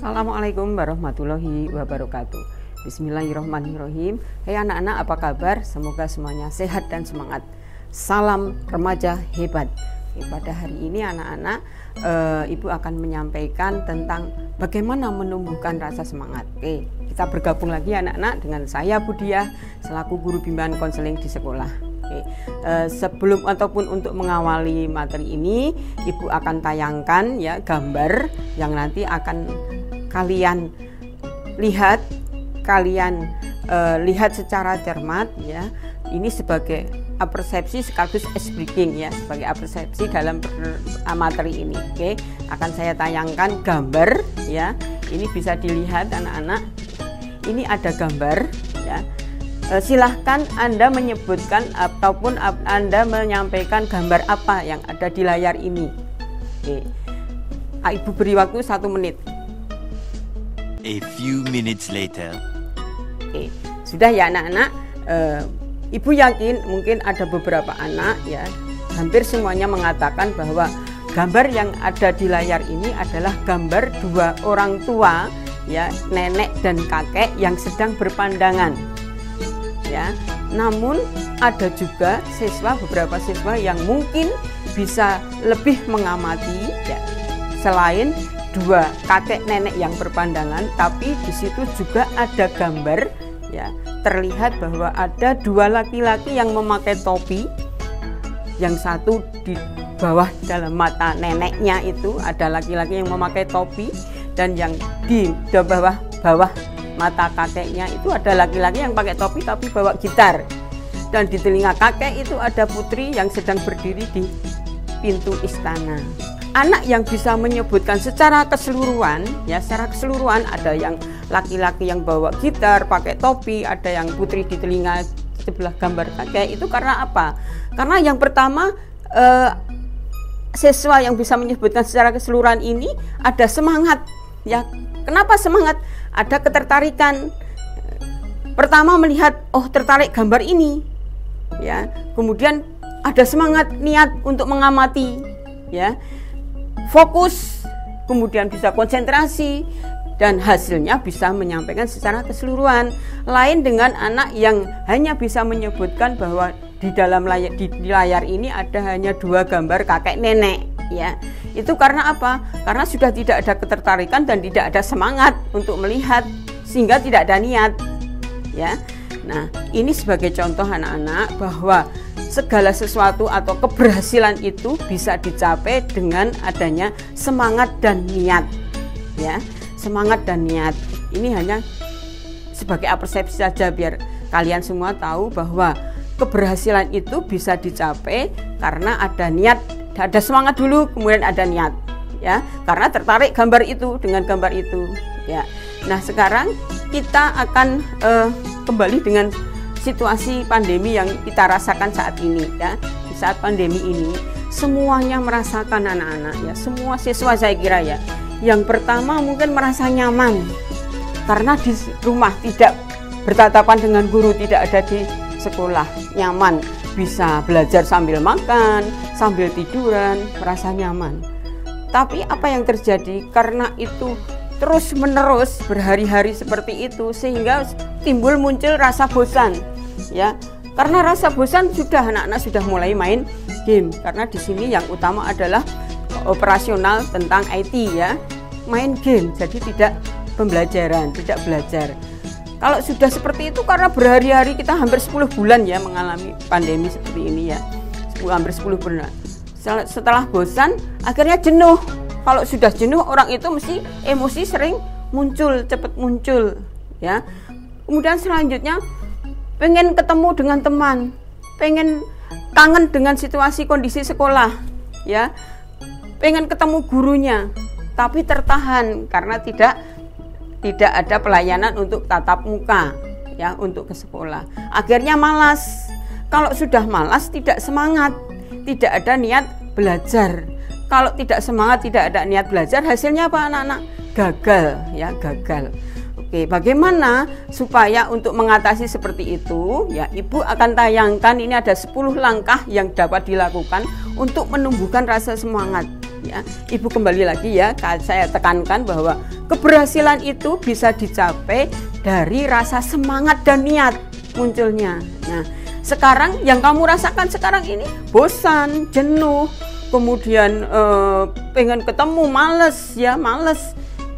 Assalamualaikum warahmatullahi wabarakatuh. Bismillahirrahmanirrahim. Hai anak-anak, apa kabar? Semoga semuanya sehat dan semangat. Salam remaja hebat. Pada hari ini anak-anak, Ibu akan menyampaikan tentang bagaimana menumbuhkan rasa semangat. Kita bergabung lagi anak-anak dengan saya Budiah selaku guru bimbingan konseling di sekolah. Sebelum ataupun untuk mengawali materi ini, Ibu akan tayangkan ya gambar yang nanti akan kalian lihat, lihat secara cermat ya. Ini sebagai persepsi sekaligus speaking ya, sebagai persepsi dalam materi ini. Akan saya tayangkan gambar ya. Ini bisa dilihat anak-anak. Ini ada gambar ya. Silahkan Anda menyebutkan ataupun Anda menyampaikan gambar apa yang ada di layar ini. Ibu beri waktu 1 menit. A few minutes later. Sudah ya anak-anak. Ibu yakin mungkin ada beberapa anak ya, hampir semuanya mengatakan bahwa gambar yang ada di layar ini adalah gambar 2 orang tua ya, nenek dan kakek yang sedang berpandangan. Ya, namun ada juga beberapa siswa yang mungkin bisa lebih mengamati ya, selain 2 kakek nenek yang berpandangan, tapi di situ juga ada gambar ya, terlihat bahwa ada 2 laki-laki yang memakai topi, yang satu di bawah dalam mata neneknya itu ada laki-laki yang memakai topi, dan yang di bawah mata kakeknya itu ada laki-laki yang pakai topi tapi bawa gitar, dan di telinga kakek itu ada putri yang sedang berdiri di pintu istana. Anak yang bisa menyebutkan secara keseluruhan ya, secara keseluruhan ada yang laki-laki yang bawa gitar pakai topi, ada yang putri di telinga sebelah gambar kakek, itu karena apa? Karena yang pertama siswa yang bisa menyebutkan secara keseluruhan ini ada semangat ya. Kenapa semangat? Ada ketertarikan. Pertama melihat, oh tertarik gambar ini ya, kemudian ada semangat, niat untuk mengamati ya, fokus, kemudian bisa konsentrasi, dan hasilnya bisa menyampaikan secara keseluruhan. Lain dengan anak yang hanya bisa menyebutkan bahwa di dalam layar ini ada hanya 2 gambar kakek nenek ya. Itu karena apa? Karena sudah tidak ada ketertarikan dan tidak ada semangat untuk melihat, sehingga tidak ada niat ya. Nah, ini sebagai contoh anak-anak bahwa segala sesuatu atau keberhasilan itu bisa dicapai dengan adanya semangat dan niat ya. Semangat dan niat ini hanya sebagai persepsi saja, biar kalian semua tahu bahwa keberhasilan itu bisa dicapai karena ada niat, ada semangat dulu, kemudian ada niat ya, karena tertarik gambar itu dengan gambar itu ya. Nah, sekarang kita akan kembali dengan situasi pandemi yang kita rasakan saat ini ya. Di saat pandemi ini semuanya merasakan anak-anak ya, semua siswa saya kira ya. Yang pertama mungkin merasa nyaman karena di rumah tidak bertatapan dengan guru, tidak ada di sekolah, nyaman, bisa belajar sambil makan, sambil tiduran, merasa nyaman. Tapi apa yang terjadi? Karena itu terus menerus berhari-hari seperti itu, sehingga muncul rasa bosan ya. Karena rasa bosan anak-anak sudah mulai main game, karena di sini yang utama adalah operasional tentang IT ya, main game, jadi tidak pembelajaran, tidak belajar. Kalau sudah seperti itu, karena berhari-hari kita hampir 10 bulan ya mengalami pandemi seperti ini ya, hampir 10 bulan. Setelah bosan, akhirnya jenuh. Kalau sudah jenuh, orang itu mesti emosi sering muncul, cepat muncul ya. Kemudian selanjutnya pengen ketemu dengan teman, pengen kangen dengan situasi kondisi sekolah ya, pengen ketemu gurunya, tapi tertahan karena tidak ada pelayanan untuk tatap muka ya, untuk ke sekolah. Akhirnya malas. Kalau sudah malas, tidak semangat, tidak ada niat belajar. Kalau tidak semangat, tidak ada niat belajar, hasilnya apa anak-anak? Gagal ya, gagal. Oke, bagaimana supaya untuk mengatasi seperti itu ya, Ibu akan tayangkan ini ada 10 langkah yang dapat dilakukan untuk menumbuhkan rasa semangat ya. Ibu kembali lagi ya, saya tekankan bahwa keberhasilan itu bisa dicapai dari rasa semangat dan niat munculnya. Nah, sekarang yang kamu rasakan sekarang ini bosan, jenuh, kemudian pengen ketemu, males ya, males.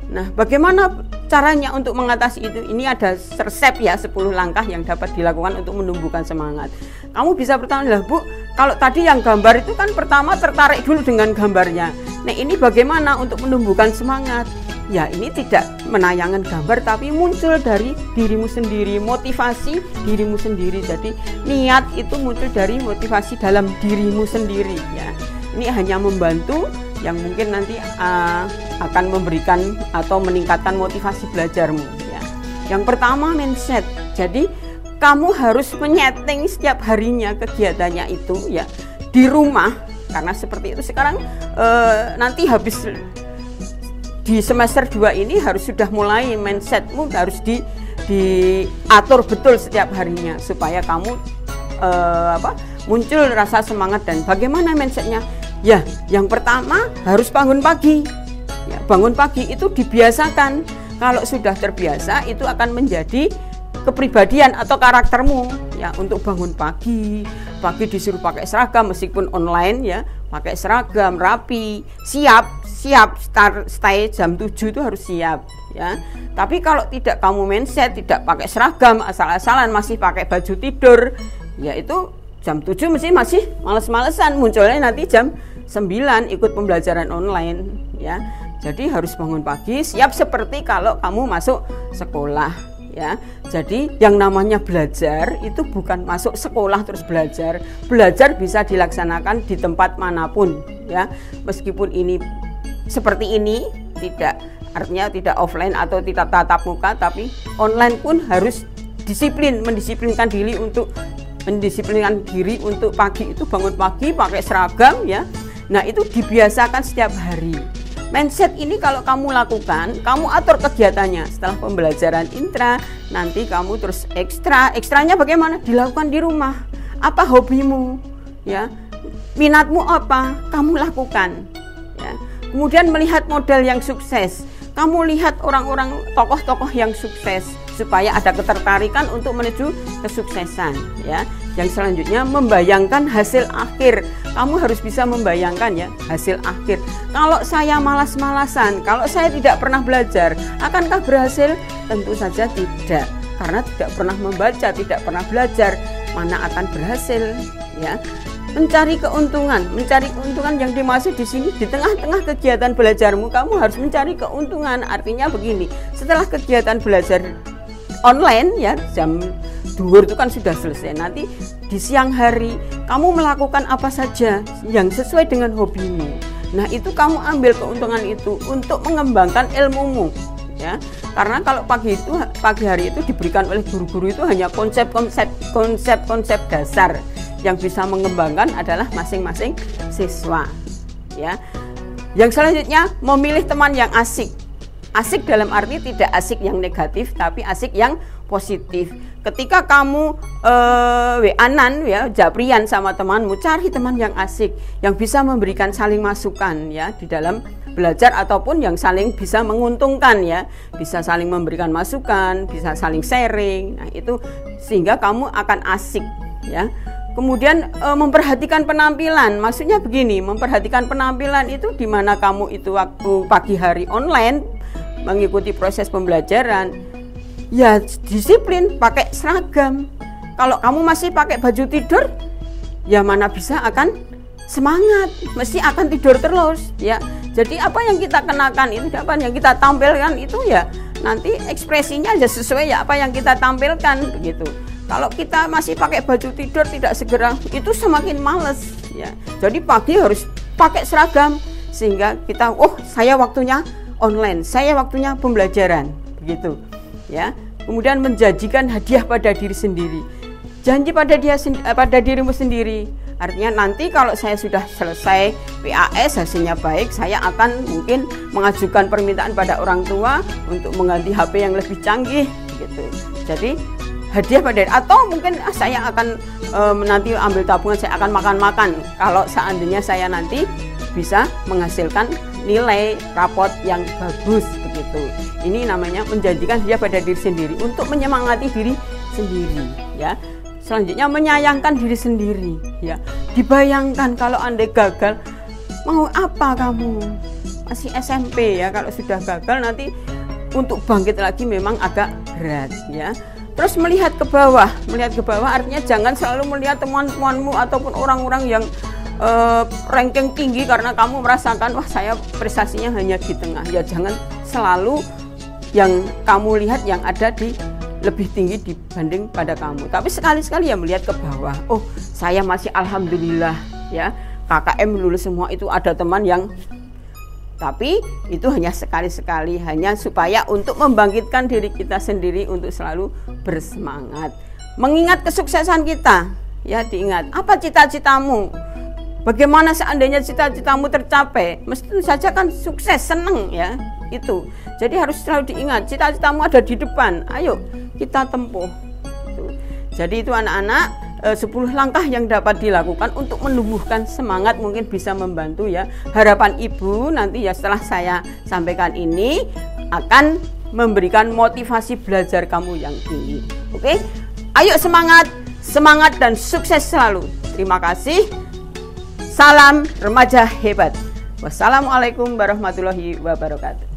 Nah, bagaimana caranya untuk mengatasi itu? Ini ada resep ya, 10 langkah yang dapat dilakukan untuk menumbuhkan semangat. Kamu bisa bertanya, Bu, kalau tadi yang gambar itu kan pertama tertarik dulu dengan gambarnya. Nah, ini bagaimana untuk menumbuhkan semangat? Ya, ini tidak menayangkan gambar tapi muncul dari dirimu sendiri, motivasi dirimu sendiri. Jadi niat itu muncul dari motivasi dalam dirimu sendiri ya. Ini hanya membantu yang mungkin nanti akan memberikan atau meningkatkan motivasi belajarmu ya. Yang pertama, mindset. Jadi kamu harus menyeting setiap harinya kegiatannya itu ya di rumah, karena seperti itu sekarang nanti habis di semester 2 ini harus sudah mulai mindsetmu harus diatur betul setiap harinya supaya kamu muncul rasa semangat. Dan bagaimana mindsetnya? Ya, yang pertama harus bangun pagi. Ya, bangun pagi itu dibiasakan. Kalau sudah terbiasa itu akan menjadi kepribadian atau karaktermu ya, untuk bangun pagi disuruh pakai seragam meskipun online ya, pakai seragam rapi, siap stay jam 7 itu harus siap ya. Tapi kalau tidak kamu mindset tidak pakai seragam, asal-asalan masih pakai baju tidur ya, itu jam 7 masih males-malesan, munculnya nanti jam 9 ikut pembelajaran online ya. Jadi harus bangun pagi, siap seperti kalau kamu masuk sekolah ya. Jadi yang namanya belajar itu bukan masuk sekolah terus belajar. Belajar bisa dilaksanakan di tempat manapun ya. Meskipun ini seperti ini, tidak artinya tidak offline atau tidak tatap muka, tapi online pun harus mendisiplinkan diri untuk pagi itu bangun pagi pakai seragam ya. Nah, itu dibiasakan setiap hari. Mindset ini kalau kamu lakukan, kamu atur kegiatannya setelah pembelajaran intra, nanti kamu terus ekstranya bagaimana? Dilakukan di rumah. Apa hobimu? Ya, minatmu apa? Kamu lakukan. Ya. Kemudian melihat model yang sukses. Kamu lihat orang-orang tokoh-tokoh yang sukses supaya ada ketertarikan untuk menuju kesuksesan. Ya. Yang selanjutnya membayangkan hasil akhir. Kamu harus bisa membayangkan ya hasil akhir. Kalau saya malas-malasan, kalau saya tidak pernah belajar, akankah berhasil? Tentu saja tidak. Karena tidak pernah membaca, tidak pernah belajar, mana akan berhasil ya. Mencari keuntungan yang dimaksud di sini di tengah-tengah kegiatan belajarmu, kamu harus mencari keuntungan. Artinya begini, setelah kegiatan belajar online ya, jam duhur itu kan sudah selesai. Nanti di siang hari kamu melakukan apa saja yang sesuai dengan hobimu. Nah, itu kamu ambil keuntungan itu untuk mengembangkan ilmumu ya. Karena kalau pagi hari itu diberikan oleh guru-guru itu hanya konsep-konsep dasar. Yang bisa mengembangkan adalah masing-masing siswa ya. Yang selanjutnya memilih teman yang asik. Asik dalam arti tidak asik yang negatif, tapi asik yang positif. Ketika kamu WA-an ya, japrian sama temanmu, cari teman yang asik, yang bisa memberikan saling masukan ya di dalam belajar ataupun yang saling bisa menguntungkan ya, bisa saling memberikan masukan, bisa saling sharing. Nah, itu sehingga kamu akan asik ya. Kemudian memperhatikan penampilan, maksudnya begini, memperhatikan penampilan itu di mana kamu itu waktu pagi hari online mengikuti proses pembelajaran, ya disiplin pakai seragam. Kalau kamu masih pakai baju tidur, ya mana bisa akan semangat, mesti akan tidur terus ya. Jadi apa yang kita kenakan itu, apa yang kita tampilkan itu ya nanti ekspresinya aja sesuai ya apa yang kita tampilkan begitu. Kalau kita masih pakai baju tidur tidak segera, itu semakin males ya. Jadi pagi harus pakai seragam sehingga kita, saya waktunya online, saya waktunya pembelajaran begitu ya. Kemudian menjanjikan hadiah pada diri sendiri. Janji pada dirimu sendiri. Artinya nanti kalau saya sudah selesai PAS hasilnya baik, saya akan mungkin mengajukan permintaan pada orang tua untuk mengganti HP yang lebih canggih gitu. Jadi hadiah pada, atau mungkin saya akan nanti ambil tabungan, saya akan makan-makan kalau seandainya saya nanti bisa menghasilkan nilai raport yang bagus begitu. Ini namanya menjanjikan dia pada diri sendiri untuk menyemangati diri sendiri ya. Selanjutnya menyayangkan diri sendiri ya. Dibayangkan kalau Anda gagal, mau apa kamu? Masih SMP ya, kalau sudah gagal nanti untuk bangkit lagi memang agak berat ya. Terus melihat ke bawah artinya jangan selalu melihat teman-temanmu ataupun orang-orang yang ranking tinggi karena kamu merasakan wah saya prestasinya hanya di tengah. Ya jangan selalu yang kamu lihat yang ada di lebih tinggi dibanding pada kamu. Tapi sekali-sekali ya melihat ke bawah. Oh, saya masih alhamdulillah ya. KKM lulus semua itu ada teman yang, tapi itu hanya sekali-sekali, hanya supaya untuk membangkitkan diri kita sendiri untuk selalu bersemangat. Mengingat kesuksesan kita, ya diingat, apa cita-citamu? Bagaimana seandainya cita-citamu tercapai? Mesti saja kan sukses, seneng ya, itu. Jadi harus selalu diingat, cita-citamu ada di depan, ayo kita tempuh. Jadi itu anak-anak, 10 langkah yang dapat dilakukan untuk menumbuhkan semangat, mungkin bisa membantu ya. Harapan ibu nanti ya setelah saya sampaikan ini akan memberikan motivasi belajar kamu yang tinggi. Oke, ayo semangat dan sukses selalu. Terima kasih. Salam remaja hebat. Wassalamualaikum warahmatullahi wabarakatuh.